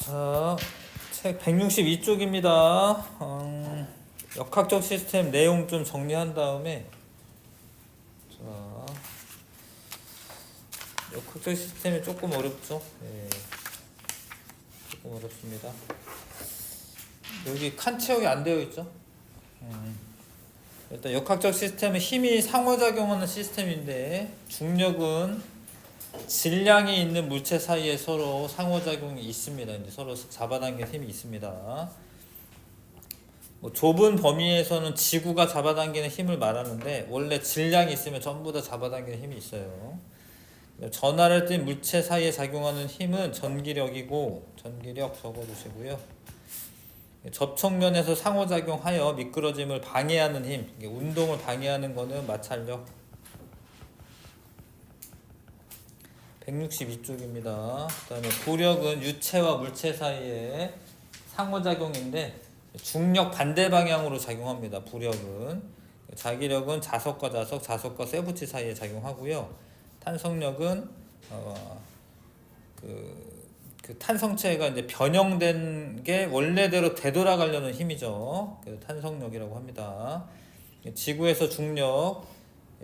자, 책 162쪽입니다. 역학적 시스템 내용 좀 정리한 다음에, 자, 역학적 시스템이 조금 어렵죠? 네, 조금 어렵습니다. 여기 칸 채우기 안 되어 있죠? 일단 역학적 시스템은 힘이 상호작용하는 시스템인데, 중력은 질량이 있는 물체 사이에 서로 상호작용이 있습니다. 이제 서로 잡아당기는 힘이 있습니다. 뭐 좁은 범위에서는 지구가 잡아당기는 힘을 말하는데 원래 질량이 있으면 전부 다 잡아당기는 힘이 있어요. 전하를 띤 물체 사이에 작용하는 힘은 전기력이고, 전기력 적어두시고요. 접촉면에서 상호작용하여 미끄러짐을 방해하는 힘, 운동을 방해하는 거는 마찰력. 162쪽입니다. 그 다음에 부력은 유체와 물체 사이에 상호작용인데 중력 반대 방향으로 작용합니다. 부력은. 자기력은 자석과 자석, 자석과 쇠붙이 사이에 작용하고요. 탄성력은 그 탄성체가 이제 변형된 게 원래대로 되돌아가려는 힘이죠. 그래서 탄성력이라고 합니다. 지구에서 중력,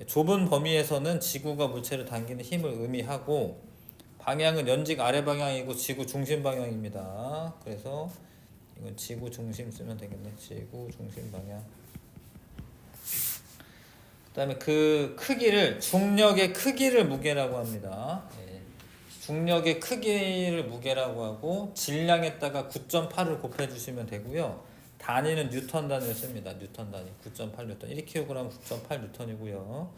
좁은 범위에서는 지구가 물체를 당기는 힘을 의미하고, 방향은 연직 아래 방향이고 지구 중심 방향입니다. 그래서 이건 지구 중심 쓰면 되겠네. 지구 중심 방향. 그 다음에 그 크기를, 중력의 크기를 무게라고 합니다. 중력의 크기를 무게라고 하고, 질량에다가 9.8을 곱해주시면 되고요. 단위는 뉴턴 단위를 씁니다. 뉴턴 단위 9.8 뉴턴, 1kg 9.8 뉴턴이고요.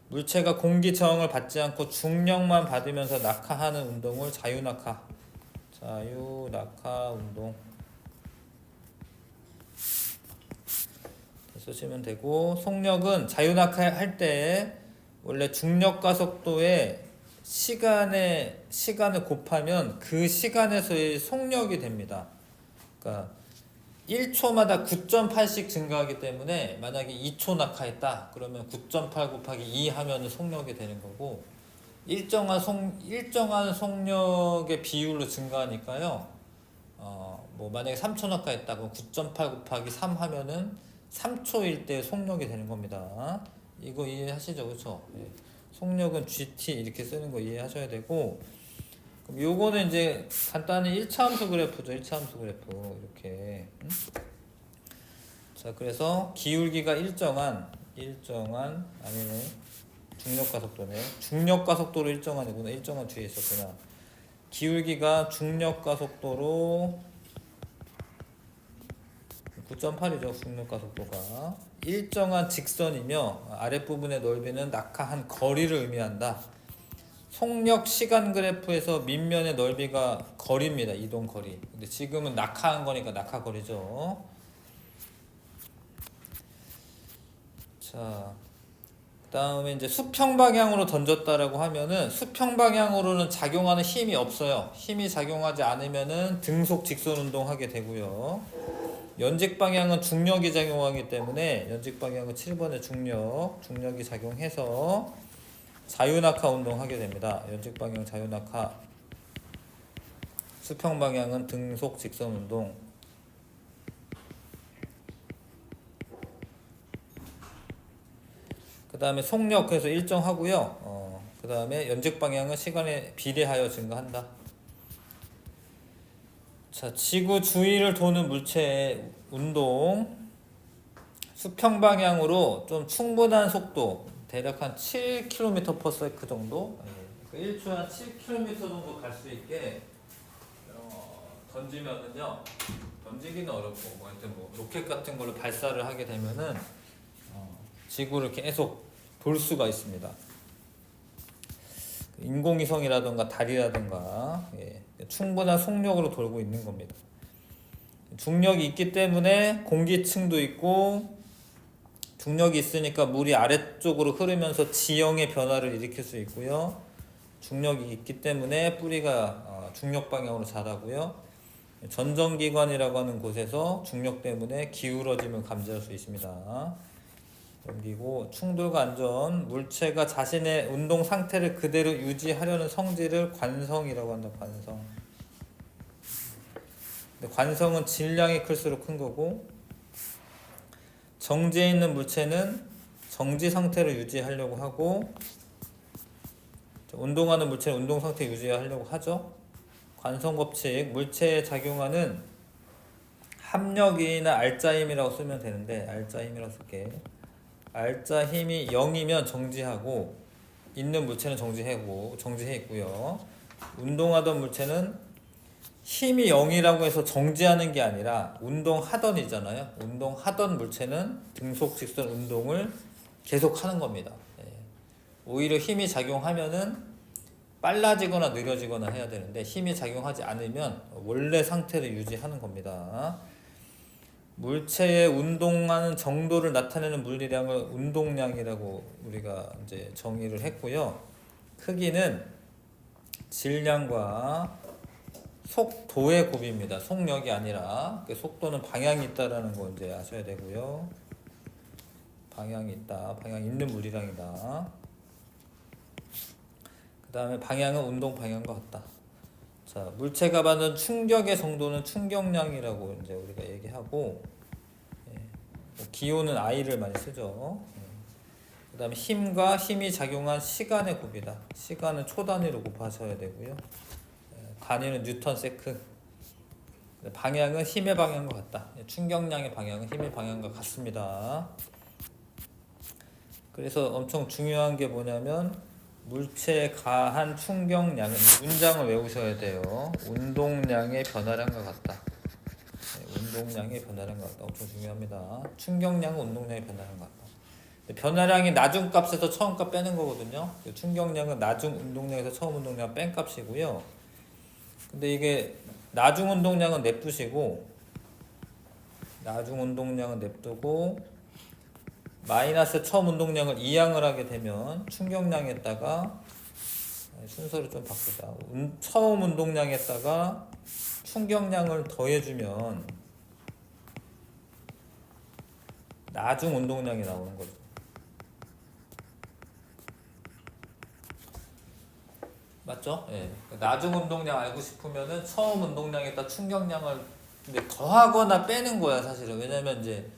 물체가 공기 저항을 받지 않고 중력만 받으면서 낙하하는 운동을 자유낙하 운동 쓰시면 되고, 속력은 자유낙하할 때 원래 중력과 속도에 시간을 곱하면 그 시간에서의 속력이 됩니다. 그러니까 1초마다 9.8씩 증가하기 때문에 만약에 2초 낙하했다 그러면 9.8 곱하기 2 하면 속력이 되는 거고, 일정한 속력의 비율로 증가하니까요. 뭐 만약에 3초 낙하했다 그럼 9.8 곱하기 3 하면은 3초일 때 속력이 되는 겁니다. 이거 이해하시죠? 그렇죠? 예. 속력은 GT 이렇게 쓰는 거 이해하셔야 되고, 그럼 요거는 이제 간단히 1차 함수 그래프죠. 1차 함수 그래프 이렇게. 자, 그래서 기울기가 일정한 아니네, 중력과 속도네. 중력과 속도로 일정한이구나. 일정한 뒤에 있었구나. 기울기가 중력과 속도로 9.8이죠. 중력과 속도가 일정한 직선이며 아랫부분의 넓이는 낙하한 거리를 의미한다. 속력 시간 그래프에서 밑면의 넓이가 거리입니다. 이동 거리. 근데 지금은 낙하한 거니까 낙하 거리죠. 자, 그다음에 이제 수평 방향으로 던졌다라고 하면은, 수평 방향으로는 작용하는 힘이 없어요. 힘이 작용하지 않으면은 등속 직선 운동 하게 되고요. 연직 방향은 중력이 작용하기 때문에 연직 방향은 7번의 중력이 작용해서 자유낙하 운동 하게 됩니다. 연직 방향 자유낙하, 수평 방향은 등속 직선 운동. 그 다음에 속력에서 일정하고요. 그 다음에 연직 방향은 시간에 비례하여 증가한다. 자, 지구 주위를 도는 물체의 운동, 수평 방향으로 좀 충분한 속도, 대략 한 7km/s 정도, 1초에 한 7km 정도 갈 수 있게 던지면은요, 던지기는 어렵고, 뭐 하여튼 뭐 로켓 같은 걸로 발사를 하게 되면은 지구를 계속 돌 수가 있습니다. 인공위성이라든가 달이라든가, 충분한 속력으로 돌고 있는 겁니다. 중력이 있기 때문에 공기층도 있고, 중력이 있으니까 물이 아래쪽으로 흐르면서 지형의 변화를 일으킬 수 있고요. 중력이 있기 때문에 뿌리가 중력 방향으로 자라고요. 전정기관이라고 하는 곳에서 중력 때문에 기울어짐을 감지할 수 있습니다. 넘기고, 충돌과 안전, 물체가 자신의 운동 상태를 그대로 유지하려는 성질을 관성이라고 한다. 관성. 관성은 질량이 클수록 큰 거고, 정지해 있는 물체는 정지 상태를 유지하려고 하고, 운동하는 물체는 운동 상태 유지하려고 하죠. 관성 법칙, 물체에 작용하는 합력이나 알짜 힘이라고 쓰면 되는데, 알짜 힘이라고 쓸게. 알짜 힘이 0이면 정지하고, 있는 물체는 정지해 있고요. 운동하던 물체는 힘이 0이라고 해서 정지하는 게 아니라 운동하던이잖아요. 운동하던 물체는 등속 직선 운동을 계속 하는 겁니다. 오히려 힘이 작용하면은 빨라지거나 느려지거나 해야 되는데, 힘이 작용하지 않으면 원래 상태를 유지하는 겁니다. 물체의 운동하는 정도를 나타내는 물리량을 운동량이라고 우리가 이제 정의를 했고요. 크기는 질량과 속도의 곱입니다. 속력이 아니라, 속도는 방향이 있다라는 거 이제 아셔야 되고요. 방향이 있다, 방향 있는 물리량이다. 그 다음에 방향은 운동 방향과 같다. 자, 물체가 받는 충격의 정도는 충격량이라고 이제 우리가 얘기하고, 기호는 I를 많이 쓰죠. 그 다음에 힘과 힘이 작용한 시간의 곱이다. 시간은 초 단위로 곱하셔야 되고요. 단위는 뉴턴 세크. 방향은 힘의 방향과 같다. 충격량의 방향은 힘의 방향과 같습니다. 그래서 엄청 중요한 게 뭐냐면, 물체에 가한 충격량은, 문장을 외우셔야 돼요. 운동량의 변화량과 같다. 운동량의 변화량과 같다. 엄청 중요합니다. 충격량은 운동량의 변화량과 같다. 변화량이 나중 값에서 처음 값 빼는 거거든요. 충격량은 나중 운동량에서 처음 운동량 뺀 값이고요. 근데 이게 나중 운동량은 냅두시고, 나중 운동량은 냅두고 마이너스 처음 운동량을 이항을 하게 되면 충격량에다가, 순서를 좀 바꾸자. 처음 운동량에다가 충격량을 더해주면 나중 운동량이 나오는 거죠. 맞죠? 예. 나중 운동량 알고 싶으면은 처음 운동량에다 충격량을 근데 더하거나 빼는 거야, 사실은. 왜냐면 이제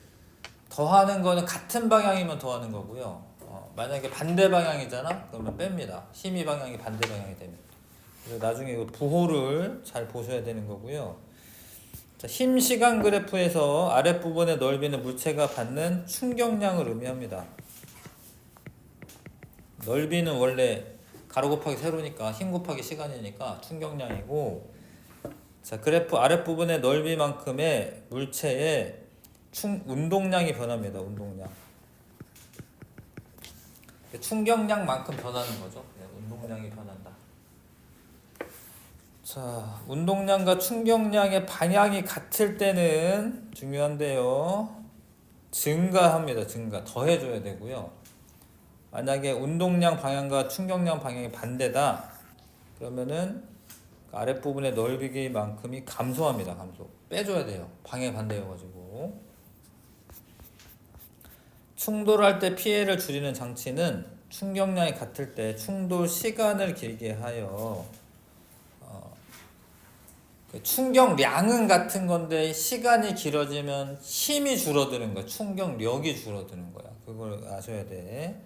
더하는 거는 같은 방향이면 더하는 거고요. 만약에 반대 방향이잖아? 그러면 뺍니다. 힘이 방향이 반대 방향이 되면. 그래서 나중에 이거 부호를 잘 보셔야 되는 거고요. 자, 힘 시간 그래프에서 아랫부분의 넓이는 물체가 받는 충격량을 의미합니다. 넓이는 원래 가로 곱하기 세로니까 힘 곱하기 시간이니까 충격량이고, 자, 그래프 아랫부분의 넓이만큼의 물체의 운동량이 변합니다. 운동량. 충격량만큼 변하는 거죠. 운동량이 변한다. 자, 운동량과 충격량의 방향이 같을 때는 중요한데요. 증가합니다. 증가. 더해줘야 되고요. 만약에 운동량 방향과 충격량 방향이 반대다. 그러면은 아랫부분의 넓이만큼이 감소합니다. 감소. 빼줘야 돼요. 방향이 반대여가지고. 충돌할 때 피해를 줄이는 장치는 충격량이 같을 때 충돌 시간을 길게 하여, 충격량은 같은 건데 시간이 길어지면 힘이 줄어드는 거야. 충격력이 줄어드는 거야. 그걸 아셔야 돼.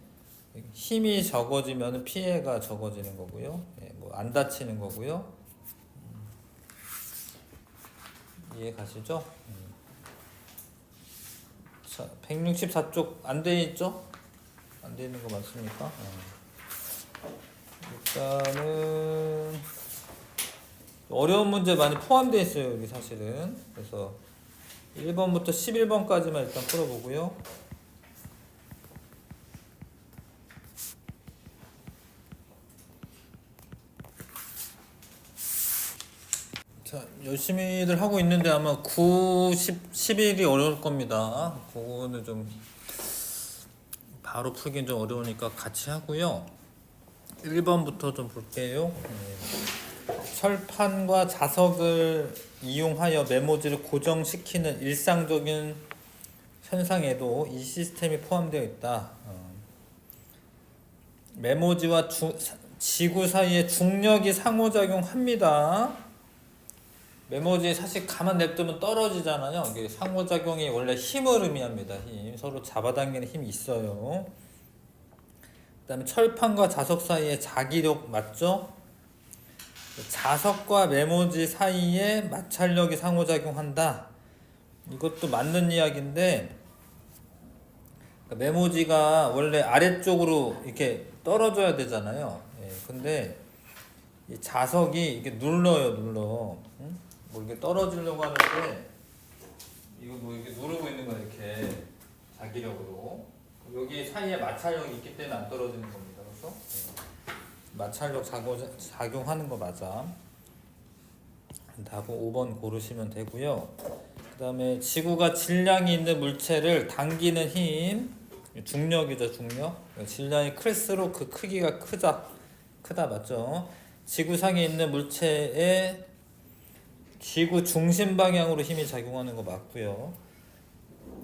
힘이 적어지면 피해가 적어지는 거고요. 안 다치는 거고요. 이해 가시죠? 자, 164쪽 안 돼 있죠? 안 돼 있는 거 맞습니까? 일단은 어려운 문제 많이 포함되어 있어요, 여기 사실은. 그래서 1번부터 11번까지만 일단 풀어보고요. 자, 열심히들 하고 있는데 아마 9, 10, 11이 어려울 겁니다. 그거는 좀 바로 풀긴 좀 어려우니까 같이 하고요. 1번부터 좀 볼게요. 철판과 자석을 이용하여 메모지를 고정시키는 일상적인 현상에도 이 시스템이 포함되어 있다. 메모지와 지구 사이에 중력이 상호작용합니다. 메모지 사실 가만 냅두면 떨어지잖아요. 이게 상호작용이 원래 힘을 의미합니다. 힘. 서로 잡아당기는 힘이 있어요. 그 다음에 철판과 자석 사이에 자기력 맞죠? 자석과 메모지 사이에 마찰력이 상호작용한다. 이것도 맞는 이야기인데, 그러니까 메모지가 원래 아래쪽으로 이렇게 떨어져야 되잖아요. 예, 근데 이 자석이 이게 눌러요, 눌러. 응? 뭐 이렇게 떨어지려고 하는데, 이거 뭐 이렇게 누르고 있는 거야, 이렇게. 자기력으로. 여기 사이에 마찰력이 있기 때문에 안 떨어지는 겁니다. 그래서 마찰력 작용하는 거 맞아. 답은 5번 고르시면 되고요. 그 다음에 지구가 질량이 있는 물체를 당기는 힘, 중력이죠, 중력. 질량이 클수록 그 크기가 크다 맞죠? 지구상에 있는 물체에 지구 중심 방향으로 힘이 작용하는 거 맞고요.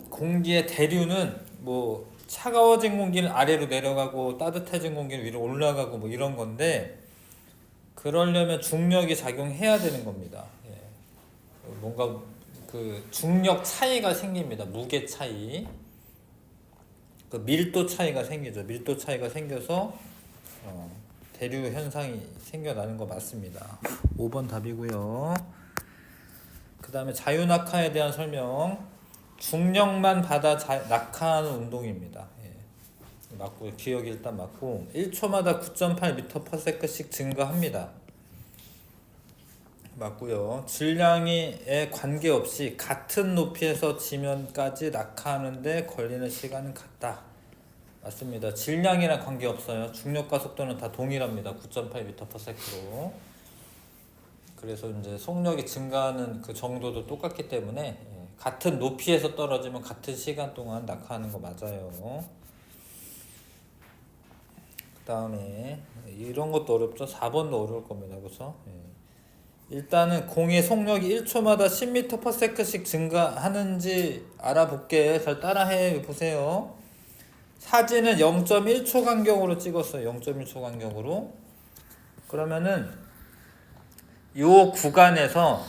공기의 대류는 뭐 차가워진 공기는 아래로 내려가고 따뜻해진 공기는 위로 올라가고 뭐 이런 건데, 그러려면 중력이 작용해야 되는 겁니다. 예. 뭔가 그 중력 차이가 생깁니다. 무게 차이, 그 밀도 차이가 생기죠. 밀도 차이가 생겨서 대류 현상이 생겨나는 거 맞습니다. 5번 답이고요. 그 다음에 자유낙하에 대한 설명. 중력만 받아 낙하하는 운동입니다. 예. 맞고, 기억이 일단 맞고, 1초마다 9.8m/s씩 증가합니다. 맞고요. 질량에 관계없이 같은 높이에서 지면까지 낙하하는데 걸리는 시간은 같다. 맞습니다. 질량이랑 관계없어요. 중력과 속도는 다 동일합니다. 9.8m/s로. 그래서 이제 속력이 증가하는 그 정도도 똑같기 때문에 같은 높이에서 떨어지면 같은 시간 동안 낙하하는 거 맞아요. 그 다음에 이런 것도 어렵죠. 4번도 어려울 겁니다. 그래서 일단은 공의 속력이 1초마다 10m/s씩 증가하는지 알아볼게. 잘 따라해 보세요. 사진은 0.1초 간격으로 찍었어요. 0.1초 간격으로. 그러면은 요 구간에서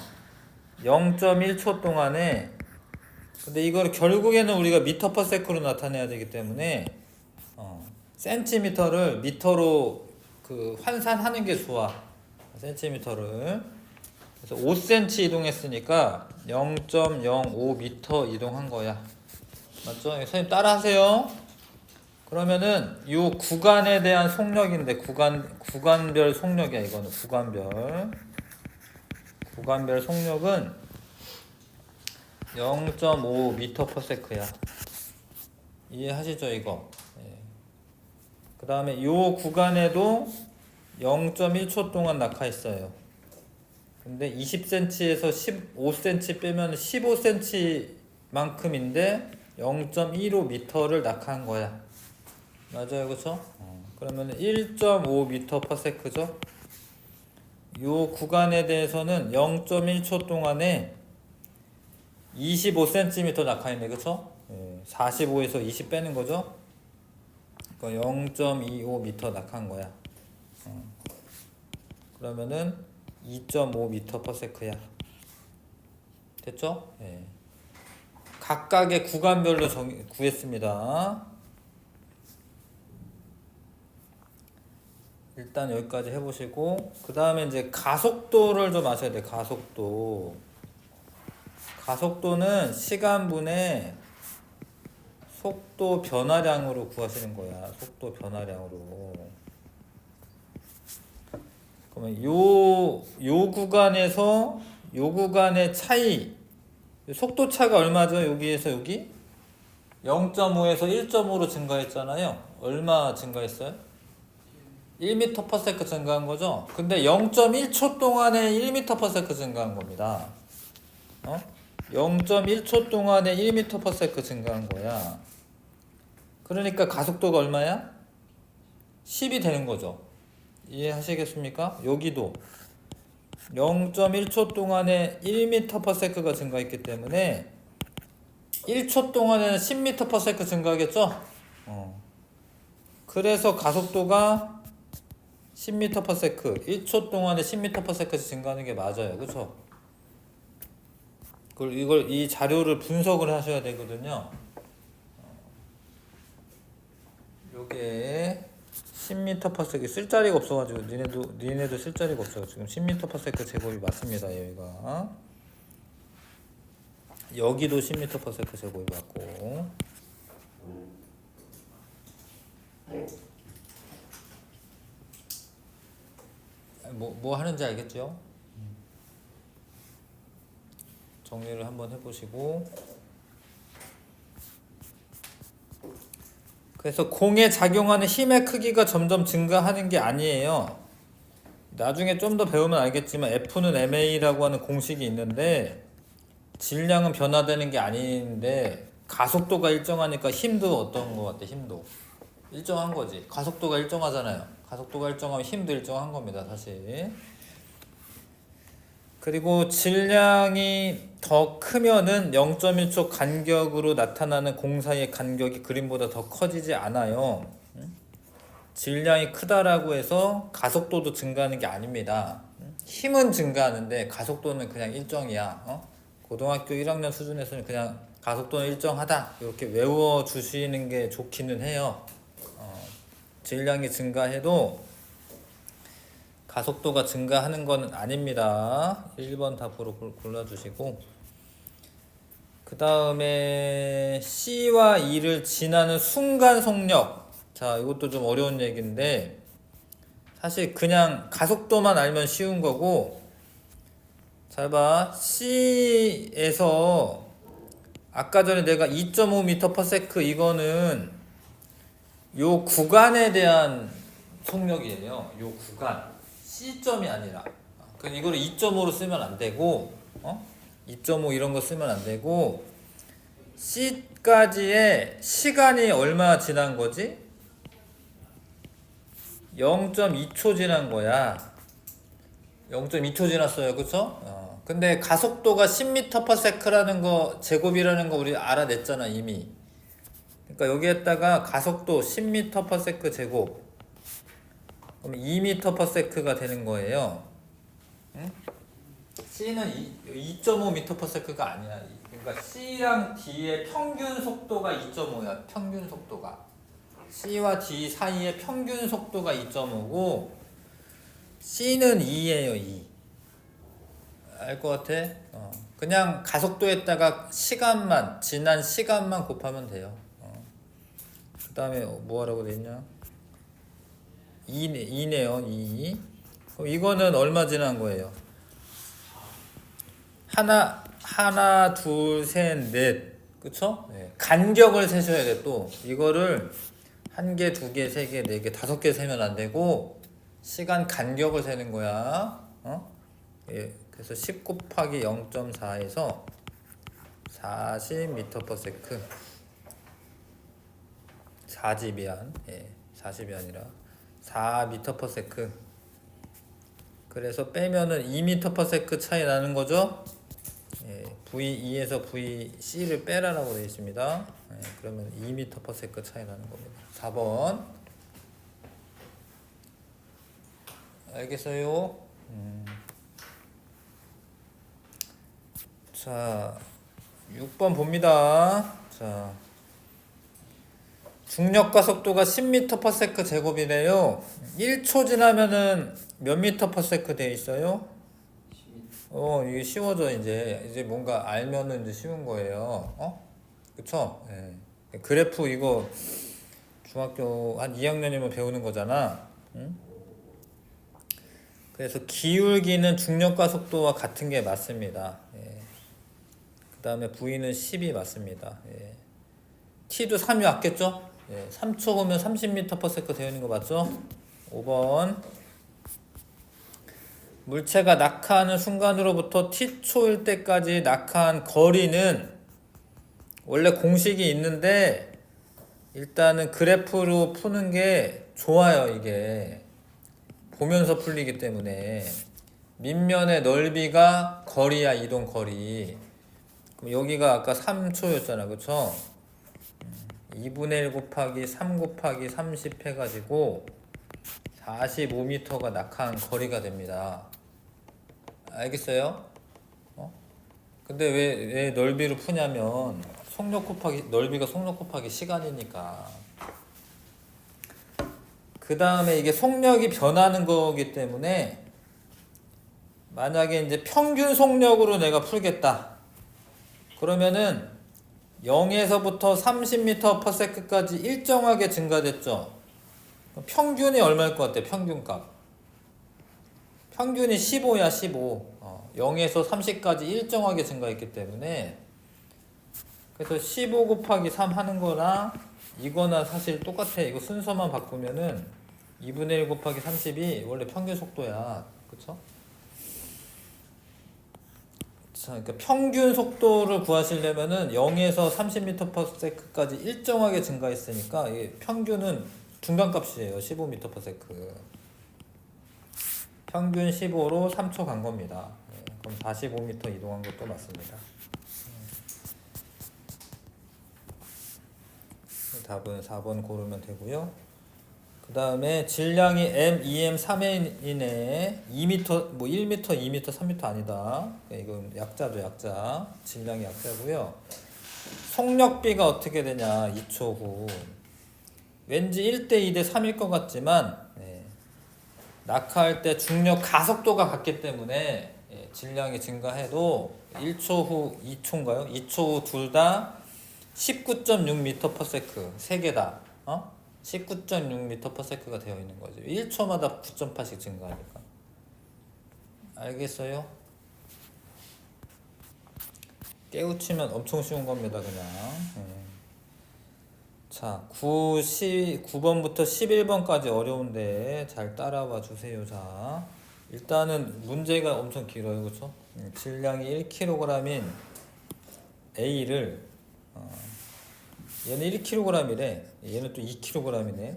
0.1초 동안에, 근데 이걸 결국에는 우리가 m/s로 나타내야 되기 때문에 센티미터를 미터로 그 환산하는 게 좋아. 센티미터를. 그래서 5cm 이동했으니까 0.05m 이동한 거야. 맞죠? 선생님 따라하세요. 그러면은 이 구간에 대한 속력인데, 구간별 속력이야. 이거는 구간별 속력은 0.5m/s야. 이해하시죠, 이거? 예. 그 다음에 이 구간에도 0.1초 동안 낙하했어요. 근데 20cm에서 15cm 빼면 15cm만큼인데 0.15m를 낙하한 거야. 맞아요, 그쵸? 그러면 1.5m/s죠? 요 구간에 대해서는 0.1초 동안에 25cm 낙하했네, 그쵸? 45에서 20 빼는 거죠? 그러니까 0.25m 낙한 거야. 그러면은 2.5m/s야. 됐죠? 예. 각각의 구간별로 구했습니다. 일단 여기까지 해보시고, 그 다음에 이제 가속도를 좀 아셔야 돼. 가속도는 시간분의 속도 변화량으로 구하시는 거야. 속도 변화량으로. 그러면 요 구간에서 요 구간의 차이, 속도 차가 얼마죠? 여기에서 여기 0.5에서 1.5로 증가했잖아요. 얼마 증가했어요? 1m/s 증가한 거죠. 근데 0.1초 동안에 1m/s 증가한 겁니다. 0.1초 동안에 1m/s 증가한 거야. 그러니까 가속도가 얼마야? 10이 되는 거죠. 이해하시겠습니까? 여기도 0.1초 동안에 1m/s가 증가했기 때문에 1초 동안에는 10m/s 증가하겠죠? 그래서 가속도가 10m/s, 1초 동안에 10m/s 증가하는 게 맞아요. 그쵸? 이 자료를 분석을 하셔야 되거든요. 요게 10m/s 쓸 자리가 없어가지고 니네도 쓸 자리가 없어. 지금 10m/s 제곱이 맞습니다. 여기가 여기도 10m/s 제곱이 맞고. 뭐 하는지 알겠죠? 정리를 한번 해보시고. 그래서 공에 작용하는 힘의 크기가 점점 증가하는 게 아니에요. 나중에 좀 더 배우면 알겠지만 F는 ma라고 하는 공식이 있는데 질량은 변화되는 게 아닌데 가속도가 일정하니까 힘도 어떤 거 같아? 힘도 일정한 거지. 가속도가 일정하잖아요. 가속도가 일정하면 힘도 일정한 겁니다, 사실. 그리고 질량이 더 크면은 0.1초 간격으로 나타나는 공 사이의 간격이 그림보다 더 커지지 않아요. 질량이 크다라고 해서 가속도도 증가하는 게 아닙니다. 힘은 증가하는데 가속도는 그냥 일정이야. 고등학교 1학년 수준에서는 그냥 가속도는 일정하다 이렇게 외워주시는 게 좋기는 해요. 질량이 증가해도 가속도가 증가하는 건 아닙니다. 1번 답으로 골라주시고, 그 다음에 C와 E를 지나는 순간 속력. 자, 이것도 좀 어려운 얘기인데 사실 그냥 가속도만 알면 쉬운 거고, 잘 봐. C에서 아까 전에 내가 2.5m/s 이거는 요 구간에 대한 속력이에요. 요 구간. C점이 아니라. 이거를 2.5로 쓰면 안 되고, 2.5 이런 거 쓰면 안 되고, C까지의 시간이 얼마 지난 거지? 0.2초 지난 거야. 0.2초 지났어요. 그쵸? 근데 가속도가 10m/s라는 거, 제곱이라는 거 우리 알아냈잖아, 이미. 그러니까 여기에다가 가속도 10m/s 제곱. 그럼 2m/s가 되는 거예요. 응? C는 2.5m/s가 아니야. 그러니까 C랑 D의 평균 속도가 2.5야. 평균 속도가. C와 D 사이의 평균 속도가 2.5고 C는 2예요. 2. 알 것 같아? 그냥 가속도에다가 시간만, 지난 시간만 곱하면 돼요. 그 다음에 뭐 하라고 돼 있냐? 2네요. 2. 그럼 이거는 얼마 지난 거예요? 하나, 둘, 셋, 넷. 그쵸? 네. 간격을 세셔야 돼. 또 이거를 1개, 2개, 3개, 4개, 5개 세면 안 되고 시간 간격을 세는 거야. 예. 그래서 10 곱하기 0.4에서 40m/s. 4집이 40이 아니라 4m/s. 그래서 빼면은 2m/s 차이 나는 거죠. V2에서 VC를 빼라라고 되어 있습니다. 그러면 2m/s 차이 나는 겁니다. 4번. 알겠어요? 자, 6번 봅니다. 자, 중력과 속도가 10m/s 제곱이래요. 1초 지나면은 몇 m/s 돼 있어요? 이게 쉬워져. 이제 뭔가 알면은 이제 쉬운 거예요. 그쵸? 예. 그래프 이거 중학교 한 2학년이면 배우는 거잖아. 응? 그래서 기울기는 중력과 속도와 같은 게 맞습니다. 그 다음에 V는 10이 맞습니다. T도 3이 맞겠죠? 3초 보면 30m/s 되어 있는 거 맞죠? 5번. 물체가 낙하하는 순간으로부터 t초일 때까지 낙하한 거리는 원래 공식이 있는데 일단은 그래프로 푸는 게 좋아요. 이게 보면서 풀리기 때문에 밑면의 넓이가 거리야. 이동 거리. 그럼 여기가 아까 3초였잖아. 그쵸? 2분의 1 곱하기 3 곱하기 30 해가지고 45m가 낙하한 거리가 됩니다. 알겠어요? 근데 왜 넓이로 푸냐면 속력 곱하기 넓이가 속력 곱하기 시간이니까. 그 다음에 이게 속력이 변하는 거기 때문에 만약에 이제 평균 속력으로 내가 풀겠다. 그러면은 0에서부터 30m/s까지 일정하게 증가됐죠. 평균이 얼마일 것 같아? 평균값. 평균이 15야, 15. 0에서 30까지 일정하게 증가했기 때문에 그래서 15 곱하기 3 하는 거랑 이거나 사실 똑같아. 이거 순서만 바꾸면은 2분의 1 곱하기 30이 원래 평균 속도야. 그쵸? 자, 그러니까 평균 속도를 구하시려면은 0에서 30m/s까지 일정하게 증가했으니까 이게 평균은 중간값이에요. 15m/s. 평균 15로 3초 간 겁니다. 그럼 45m 이동한 것도 맞습니다. 답은 4번 고르면 되고요. 그 다음에 질량이 M, 2M, 3N이네. 2m, 뭐 1m, 2m, 3m 아니다. 이건 약자죠, 약자. 질량이 약자고요. 속력비가 어떻게 되냐, 2초 후. 왠지 1대 2대 3일 것 같지만 낙하할 때 중력 가속도가 같기 때문에 질량이 증가해도 1초 후, 2초인가요? 2초 후 둘 다 19.6m/s. 세 개 다. 19.6m/s가 되어 있는 거죠. 1초마다 9.8씩 증가하니까. 알겠어요? 깨우치면 엄청 쉬운 겁니다, 그냥. 자, 9번부터 11번까지 어려운데 잘 따라와 주세요. 자, 일단은 문제가 엄청 길어요. 그쵸? 질량이 1kg인 A를 얘는 1kg이래. 얘는 또 2kg이네.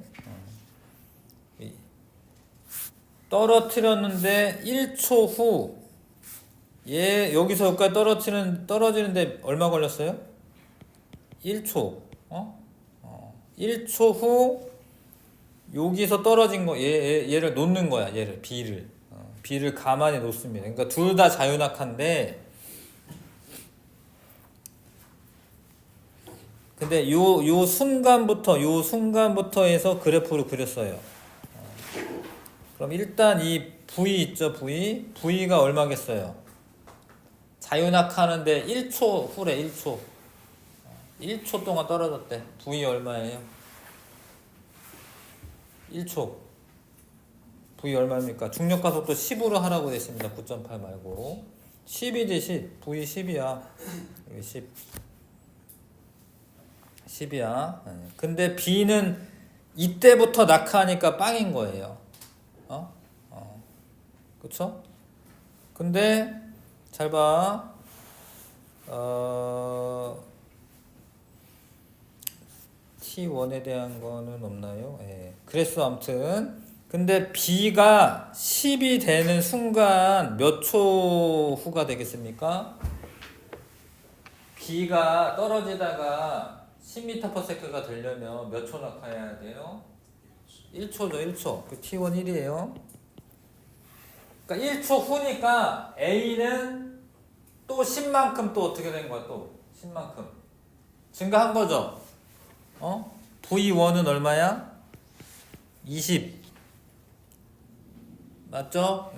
떨어뜨렸는데 1초 후 얘 여기서 여기까지 떨어지는데 얼마 걸렸어요? 1초. 1초 후 여기서 떨어진 거 얘를 놓는 거야. 얘를 B를 가만히 놓습니다. 그러니까 둘 다 자유낙하인데 근데 요 순간부터 해서 그래프를 그렸어요. 그럼 일단 이 V 있죠, V가 얼마겠어요? 자유낙하하는데 1초 후래. 1초 동안 떨어졌대. V 얼마예요? 1초. V 얼마입니까? 중력가속도 10으로 하라고 됐습니다. 9.8 말고 10이지 10. V 10이야. 10이야. 근데 B는 이때부터 낙하하니까 빵인 거예요. 그쵸? 근데 잘 봐. T1에 대한 거는 없나요? 그래서 아무튼 근데 B가 10이 되는 순간 몇 초 후가 되겠습니까? B가 떨어지다가 10m/s가 되려면 몇 초 낙하해야 돼요? 1초죠, 1초. 그 T1 1이에요. 그러니까 1초 후니까 A는 또 10만큼 또 어떻게 된 거야? 또 10만큼 증가한 거죠. V1은 얼마야? 20. 맞죠?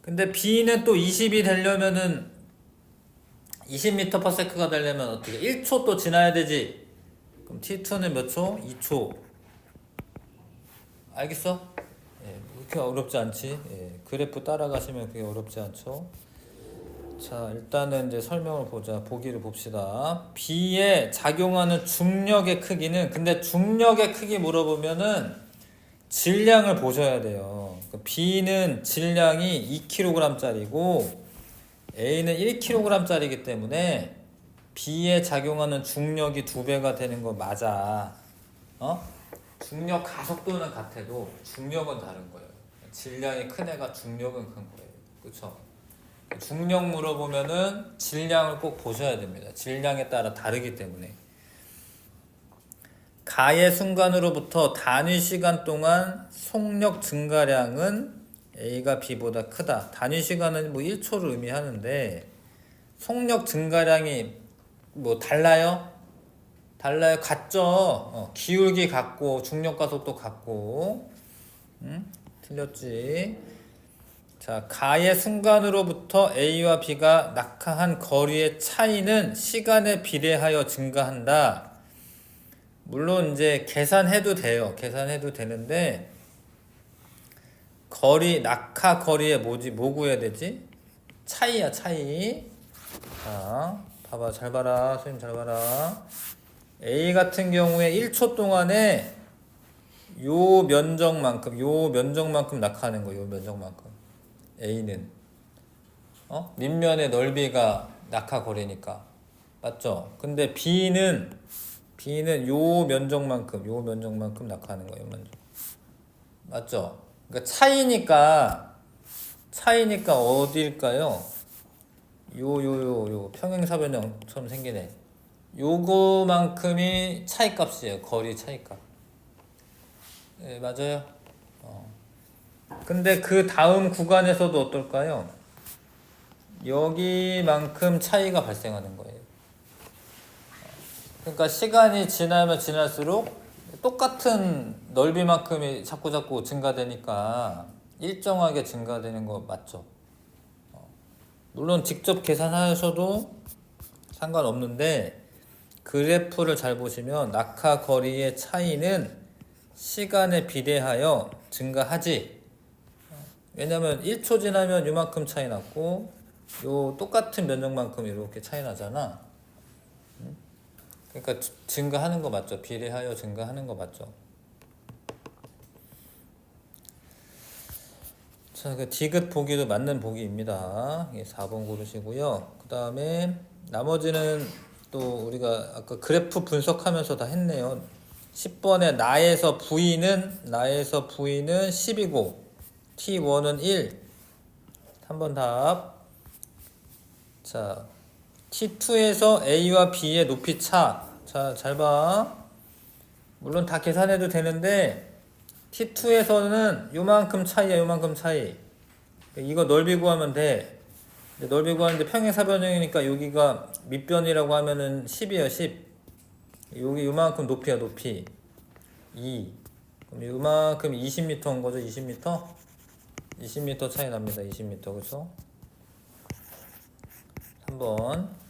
근데 B는 또 20이 되려면은 20m/s가 되려면 어떻게? 1초 또 지나야 되지. 그럼 T2는 몇 초? 2초. 알겠어? 그렇게 어렵지 않지. 그래프 따라가시면 그게 어렵지 않죠. 자, 일단은 이제 설명을 보자. 보기를 봅시다. B에 작용하는 중력의 크기는, 근데 중력의 크기 물어보면은 질량을 보셔야 돼요. B는 질량이 2kg짜리고 A는 1kg짜리이기 때문에 B에 작용하는 중력이 2배가 되는 거 맞아. 중력 가속도는 같아도 중력은 다른 거예요. 질량이 큰 애가 중력은 큰 거예요. 그쵸? 중력 물어보면은 질량을 꼭 보셔야 됩니다. 질량에 따라 다르기 때문에. 가의 순간으로부터 단위 시간 동안 속력 증가량은 A가 B보다 크다. 단위 시간은 뭐 1초를 의미하는데 속력 증가량이 뭐 달라요? 달라요? 같죠? 기울기 같고 중력 가속도 같고. 틀렸지. 자, 가의 순간으로부터 A와 B가 낙하한 거리의 차이는 시간에 비례하여 증가한다. 물론 이제 계산해도 돼요. 계산해도 되는데 거리, 낙하 거리에 뭐 구해야 되지? 차이야, 차이. 자, 봐봐, 잘 봐라. 선생님 잘 봐라. A 같은 경우에 1초 동안에 요 면적만큼 낙하하는 거예요. 요 면적만큼. A는 밑면의 넓이가 낙하 거리니까. 맞죠? 근데 B는 요 면적만큼 낙하하는 거예요. 면적. 맞죠? 그러니까 차이니까 어디일까요? 요 평행사변형처럼 생기네. 요거만큼이 차이값이에요. 거리 차이값. 네, 맞아요. 근데 그 다음 구간에서도 어떨까요? 여기만큼 차이가 발생하는 거예요. 그러니까 시간이 지나면 지날수록 똑같은 넓이만큼이 자꾸 증가되니까 일정하게 증가되는 거 맞죠? 물론 직접 계산하셔도 상관없는데 그래프를 잘 보시면 낙하 거리의 차이는 시간에 비례하여 증가하지. 왜냐면 1초 지나면 요만큼 차이 났고 요 똑같은 면적만큼 이렇게 차이 나잖아. 그러니까 증가하는 거 맞죠? 비례하여 증가하는 거 맞죠? 자, 그 디귿 보기도 맞는 보기입니다. 4번 고르시고요. 그 다음에 나머지는 또 우리가 아까 그래프 분석하면서 다 했네요. 10번에 나에서 V는 10이고 T1은 1. 3번 답. 자, T2에서 A와 B의 높이 차. 자, 잘 봐. 물론 다 계산해도 되는데 T2에서는 요만큼 차이야, 요만큼 차이. 이거 넓이 구하면 돼. 넓이 구하는데 평행사변형이니까 여기가 밑변이라고 하면은 10이에요, 10. 여기 요만큼 높이야, 높이. 2. 그럼 요만큼 20m인 거죠, 20m? 20m 차이 납니다, 20m. 그쵸? 3번.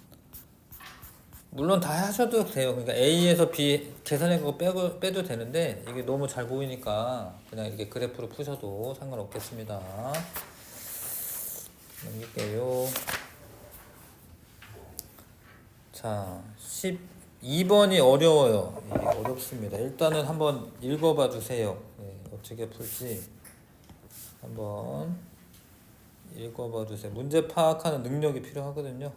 물론 다 하셔도 돼요. 그러니까 A에서 B 계산한 거 빼도 되는데 이게 너무 잘 보이니까 그냥 이렇게 그래프로 푸셔도 상관없겠습니다. 넘길게요. 자, 12번이 어려워요. 어렵습니다. 일단은 한번 읽어봐 주세요. 네, 어떻게 풀지 한번 읽어봐 주세요. 문제 파악하는 능력이 필요하거든요.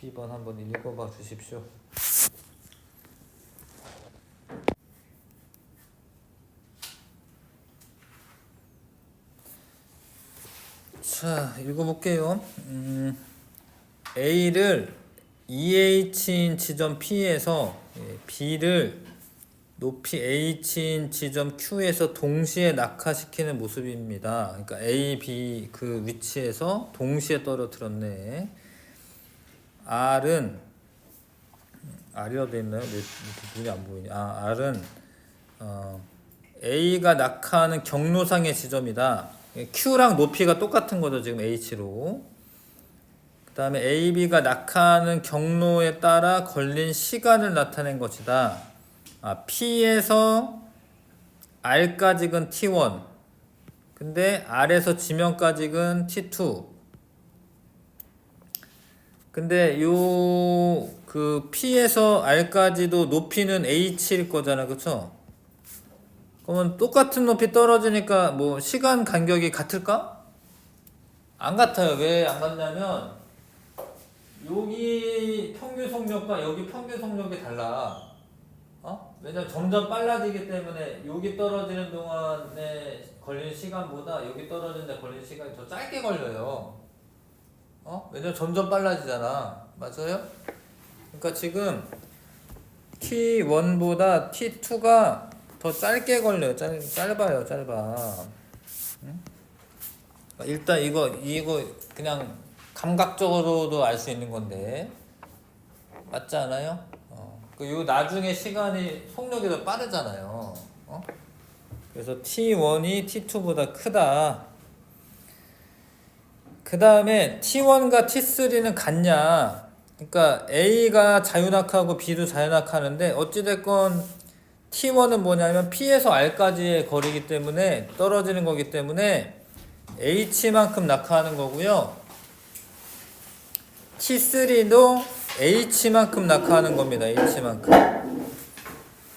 12번 한번 읽어봐 주십시오. 자, 읽어볼게요. A를 EH인 지점 P에서 B를 높이 H인 지점 Q에서 동시에 낙하시키는 모습입니다. 그러니까 A, B 그 위치에서 동시에 떨어뜨렸네. R이라고 돼 있나요? 눈이 안 보이냐? R은 A가 낙하하는 경로상의 지점이다. Q랑 높이가 똑같은 거죠, 지금 H로. 그 다음에 A, B가 낙하하는 경로에 따라 걸린 시간을 나타낸 것이다. P에서 R까지는 T1. 근데 R에서 지면까지는 T2. 근데 그 P에서 R까지도 높이는 H일 거잖아, 그쵸? 그러면 똑같은 높이 떨어지니까 뭐 시간 간격이 같을까? 안 같아요. 왜 안 같냐면 여기 평균 속력과 여기 평균 속력이 달라. 왜냐면 점점 빨라지기 때문에 여기 떨어지는 동안에 걸리는 시간보다 여기 떨어지는 데 걸리는 시간이 더 짧게 걸려요. 왜냐면 점점 빨라지잖아. 맞아요? 그러니까 지금 T1보다 T2가 더 짧게 걸려요. 짧아요. 짧아. 응? 일단 이거 그냥 감각적으로도 알 수 있는 건데 맞지 않아요? 요 나중에 시간이 속력이 더 빠르잖아요. 그래서 T1이 T2보다 크다. 그 다음에 T1과 T3는 같냐? 그러니까 A가 자유낙하고 B도 자유낙하는데 어찌됐건 T1은 뭐냐면 P에서 R까지의 거리이기 때문에 떨어지는 거기 때문에 H만큼 낙하하는 거고요. T3도 H만큼 낙하하는 겁니다. H만큼.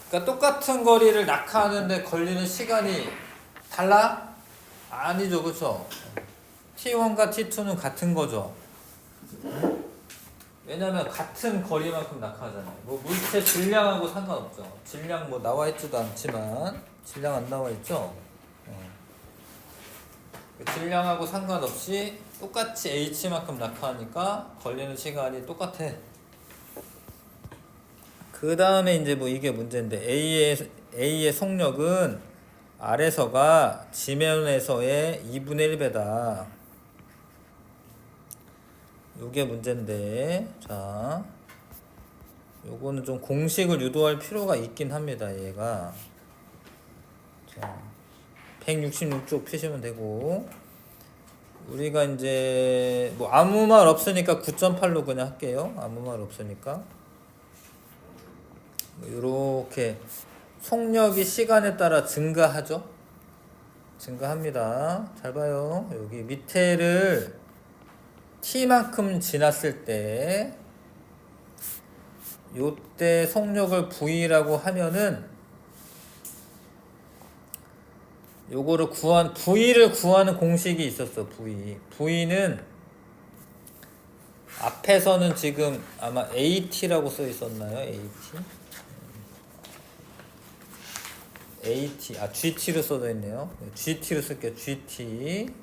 그러니까 똑같은 거리를 낙하하는데 걸리는 시간이 달라? 아니죠, 그렇죠? T1과 T2는 같은 거죠. 왜냐면 같은 거리만큼 낙하하잖아요. 뭐 물체 질량하고 상관없죠. 질량 뭐 나와 있지도 않지만 질량 안 나와 있죠. 질량하고 상관없이 똑같이 H만큼 낙하하니까 걸리는 시간이 똑같아. 그 다음에 이제 뭐 이게 문제인데 A의 속력은 R에서가 지면에서의 2분의 1배다. 요게 문제인데, 자, 요거는 좀 공식을 유도할 필요가 있긴 합니다. 얘가 자, 166쪽 펴시면 되고, 우리가 이제 뭐 아무 말 없으니까 9.8로 그냥 할게요. 아무 말 없으니까 이렇게 속력이 시간에 따라 증가하죠. 증가합니다. 잘 봐요. 여기 밑에를 T만큼 지났을 때 요때 속력을 V라고 하면은 요거를 V를 구하는 공식이 있었어. V는 앞에서는 지금 아마 AT라고 써 있었나요? AT GT로 써져 있네요. GT로 쓸게요. GT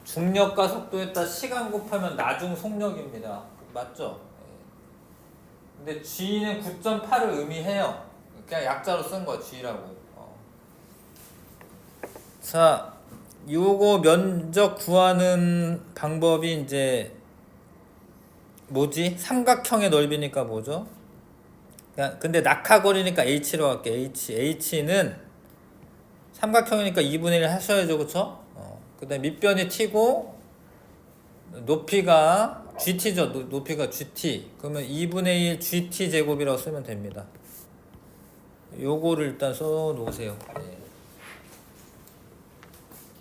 중력과 속도에 따라 시간 곱하면 나중 속력입니다. 맞죠? 근데 G는 9.8을 의미해요. 그냥 약자로 쓴 거야, G라고. 자, 요거 면적 구하는 방법이 이제 뭐지? 삼각형의 넓이니까 뭐죠? 근데 낙하거리니까 H로 할게. H는 삼각형이니까 2분의 1 하셔야죠, 그쵸? 그 다음에 밑변이 T고 높이가 GT죠. 높이가 GT. 그러면 2분의 1 GT 제곱이라고 쓰면 됩니다. 요거를 일단 써 놓으세요. 네.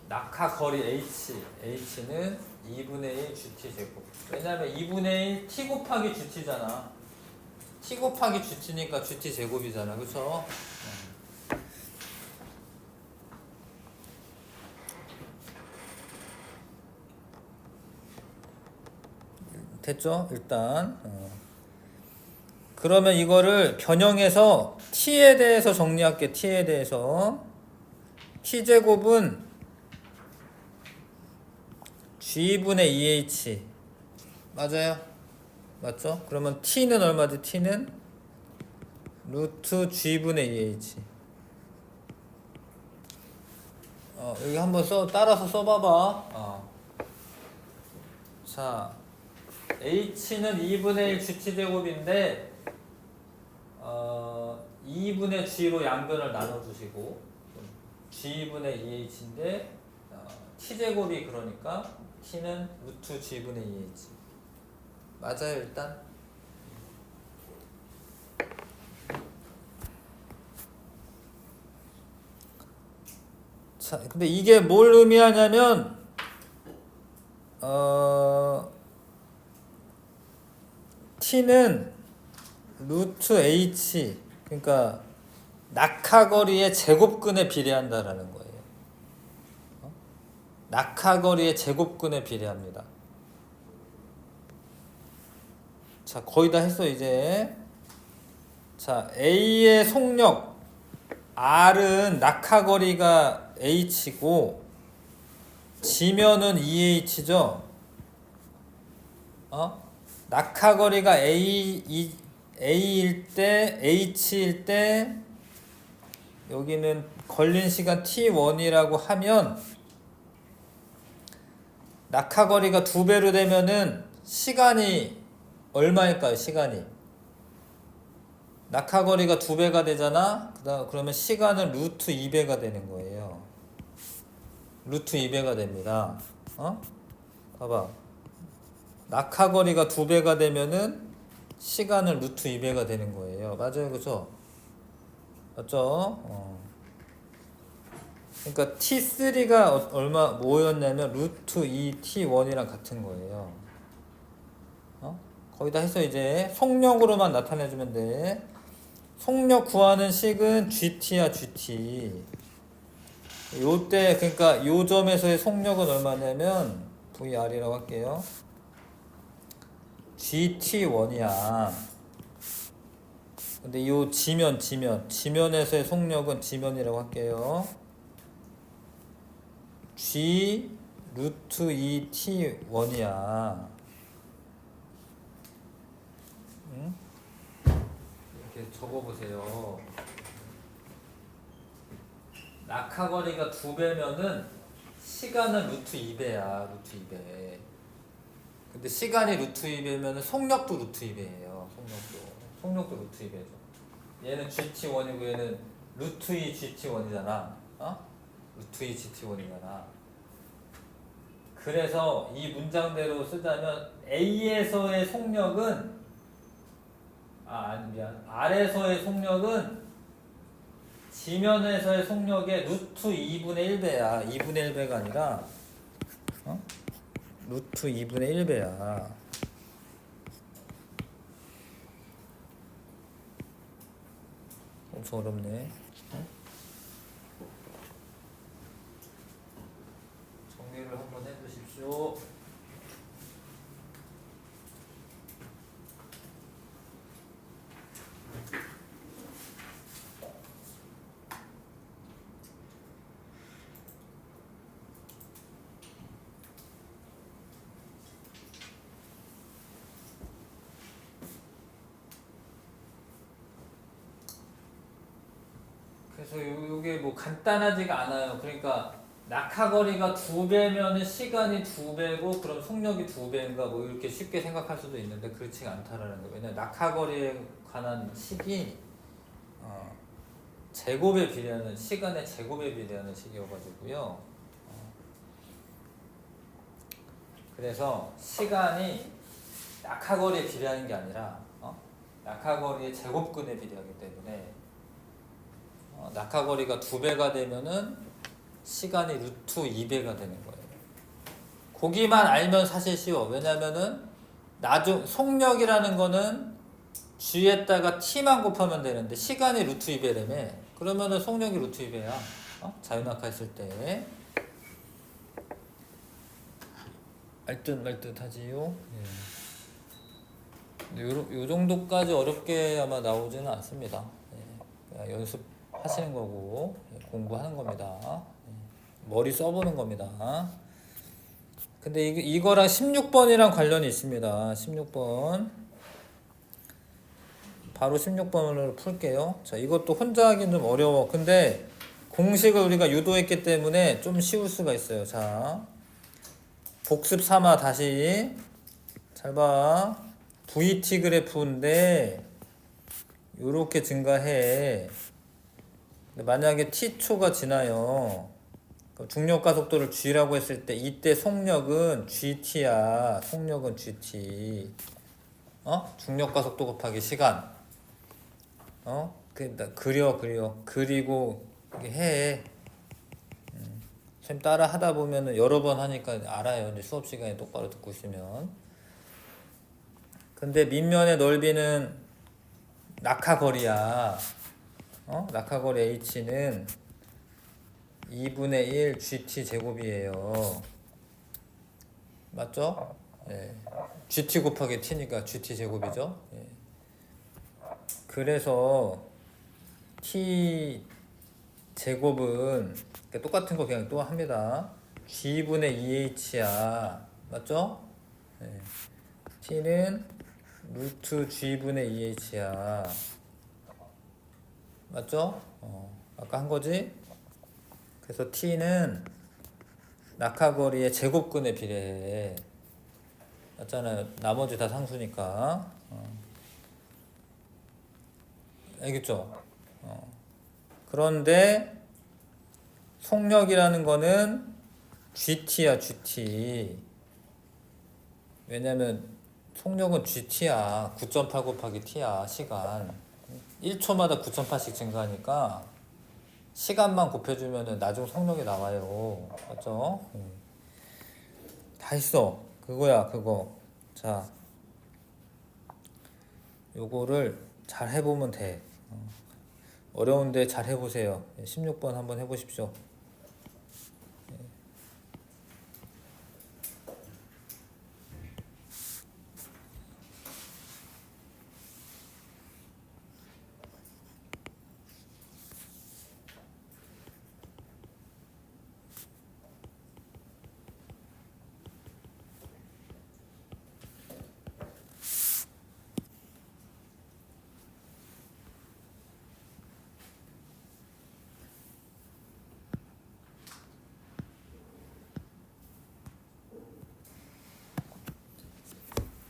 낙하거리 H는 2분의 1 GT 제곱. 왜냐면 2분의 1 T 곱하기 GT잖아. T 곱하기 GT니까 GT 제곱이잖아. 그쵸? 됐죠? 일단 그러면 이거를 변형해서 T에 대해서 정리할게. T에 대해서 T제곱은 G분의 2H 맞아요? 맞죠? 그러면 T는 얼마지? T는 루트 G분의 2H. 여기 한번 따라서 써봐봐. 자, H는 2분의 1 GT제곱인데 2분의 G로 양변을 나눠주시고 G분의 2H인데 T제곱이 그러니까 T는 루트 G분의 2H. 맞아요, 일단. 자, 근데 이게 뭘 의미하냐면 T는 루트 H, 그러니까 낙하거리의 제곱근에 비례한다라는 거예요. 낙하거리의 제곱근에 비례합니다. 자, 거의 다 했어 이제. 자, A의 속력 R은 낙하거리가 H고 지면은 2H죠. 낙하거리가 A일 때, H일 때 여기는 걸린 시간 T1이라고 하면 낙하거리가 2배로 되면은 시간이 얼마일까요? 시간이 낙하거리가 2배가 되잖아. 그러면 시간은 루트 2배가 되는 거예요. 루트 2배가 됩니다. 봐봐. 낙하거리가 2배가 되면은 시간은 루트 2배가 되는 거예요. 맞아요, 그죠? 맞죠? 그러니까 T3가 뭐였냐면 루트 2 T1이랑 같은 거예요. 거기다 해서 이제 속력으로만 나타내주면 돼. 속력 구하는 식은 GT야, GT. 요때, 그러니까 요 점에서의 속력은 얼마냐면 VR이라고 할게요. GT1이야. 근데 요 지면에서의 속력은 지면이라고 할게요. G 루트 2 T1이야. 응? 이렇게 적어보세요. 낙하거리가 2배면은 시간은 루트 2배야. 루트 2배. 근데 시간이 루트 2배면은 속력도 루트 2배예요. 속력도 루트 2배죠. 얘는 GT1이고 얘는 루트 2 GT1이잖아. 루트 2 GT1이잖아. 그래서 이 문장대로 쓰자면 A에서의 속력은 R에서의 속력은 지면에서의 속력의 루트 2분의 1배야. 2분의 1배가 아니라 루트 2분의 1배야. 엄청 어렵네. 정리를 한번 해주십시오. 그래서 요게 뭐 간단하지가 않아요. 그러니까 낙하거리가 2배면은 시간이 2배고 그럼 속력이 2배인가 뭐 이렇게 쉽게 생각할 수도 있는데 그렇지가 않다라는 거예요. 왜냐면 낙하거리에 관한 식이 제곱에 비례하는 시간의 제곱에 비례하는 식이어가지고요. 그래서 시간이 낙하거리에 비례하는 게 아니라 낙하거리의 제곱근에 비례하기 때문에 낙하거리가 2배가 되면은 시간이 루트 2배가 되는 거예요. 거기만 알면 사실 쉬워. 왜냐면은 속력이라는 거는 G에다가 T만 곱하면 되는데 시간이 루트 2배라며. 그러면은 속력이 루트 2배야. 자유낙하 했을 때. 알듯 하지요. 예. 요 정도까지 어렵게 아마 나오지는 않습니다. 예. 그냥 연습하시는 거고 공부하는 겁니다. 예. 머리 써보는 겁니다. 근데 이거랑 16번이랑 관련이 있습니다. 16번. 바로 16번으로 풀게요. 자, 이것도 혼자 하긴 좀 어려워. 근데 공식을 우리가 유도했기 때문에 좀 쉬울 수가 있어요. 자, 복습 삼아 다시 잘 봐. VT 그래프인데 요렇게 증가해. 만약에 T초가 지나요. 중력가 속도를 G라고 했을 때 이때 속력은 GT야. 속력은 GT. 중력가 속도 곱하기 시간. 그리고 해. 쌤 따라 하다 보면은 여러 번 하니까 알아요. 이제 수업 시간에 똑바로 듣고 있으면. 근데 밑면의 넓이는 낙하거리야. 낙하거리 H는 2분의 1 GT 제곱이에요. 맞죠? 예. GT 곱하기 T니까 GT 제곱이죠. 예. 그래서 T 제곱은 똑같은 거 그냥 또 합니다. G분의 2H야. 맞죠? 예. T는 루트 G분의 2H야. 맞죠? 아까 한 거지? 그래서 T는 낙하거리의 제곱근에 비례해. 맞잖아요. 나머지 다 상수니까. 알겠죠? 그런데 속력이라는 거는 GT야, GT. 왜냐면 속력은 GT야. 9.8 곱하기 T야, 시간. 1초마다 9.8씩 증가하니까 시간만 곱해주면 나중 속력이 나와요. 맞죠? 다 있어. 그거야, 그거. 자, 요거를 잘 해보면 돼. 어려운데 잘 해보세요. 16번 한번 해보십시오.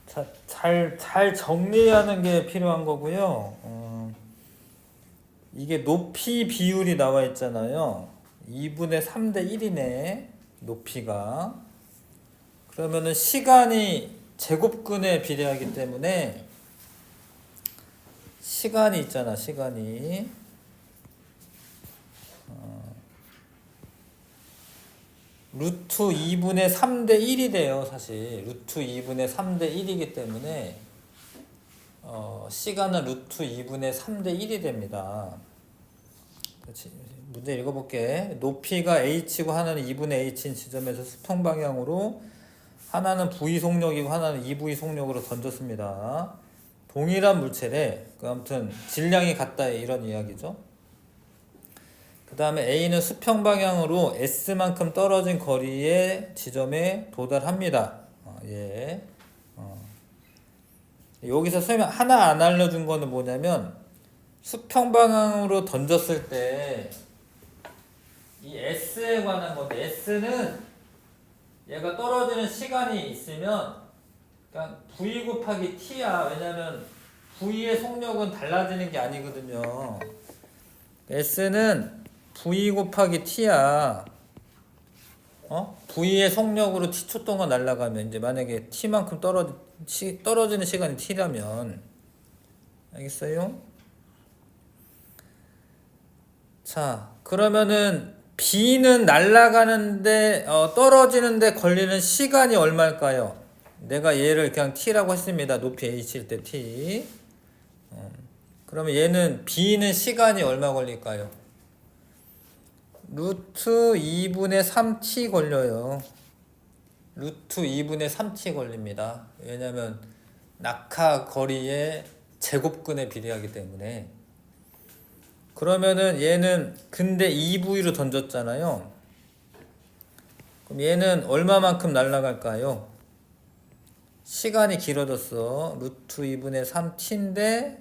자, 잘 정리하는 게 필요한 거고요. 이게 높이 비율이 나와 있잖아요. 2분의 3대 1이네. 높이가. 그러면은 시간이 제곱근에 비례하기 때문에 시간이 있잖아, 시간이. 루트 2분의 3대 1이 돼요, 사실. 루트 2분의 3대 1이기 때문에 시간은 루트 2분의 3대 1이 됩니다. 그렇지. 문제 읽어볼게. 높이가 h고 하나는 2분의 h인 지점에서 수평 방향으로 하나는 v 속력이고 하나는 2v 속력으로 던졌습니다. 동일한 물체래. 아무튼 질량이 같다 이런 이야기죠. 그 다음에 A는 수평 방향으로 S만큼 떨어진 거리의 지점에 도달합니다. 예. 여기서 설명 하나 안 알려준 거는 뭐냐면 수평 방향으로 던졌을 때 이 S에 관한 건데 S는 얘가 떨어지는 시간이 있으면 그냥 V 곱하기 T야. 왜냐면 V의 속력은 달라지는 게 아니거든요. S는 V 곱하기 T야. V의 속력으로 T초 동안 날아가면 이제 만약에 T만큼 떨어지는 시간이 T라면 알겠어요? 자, 그러면은 B는 날아가는데 떨어지는데 걸리는 시간이 얼마일까요? 내가 얘를 그냥 T라고 했습니다. 높이 H일 때 T. 그러면 얘는 B는 시간이 얼마 걸릴까요? 루트 2분의 3t 걸려요. 루트 2분의 3t 걸립니다. 왜냐면 낙하 거리의 제곱근에 비례하기 때문에. 그러면은 얘는 근데 2V로 던졌잖아요. 그럼 얘는 얼마만큼 날아갈까요? 시간이 길어졌어. 루트 2분의 3t인데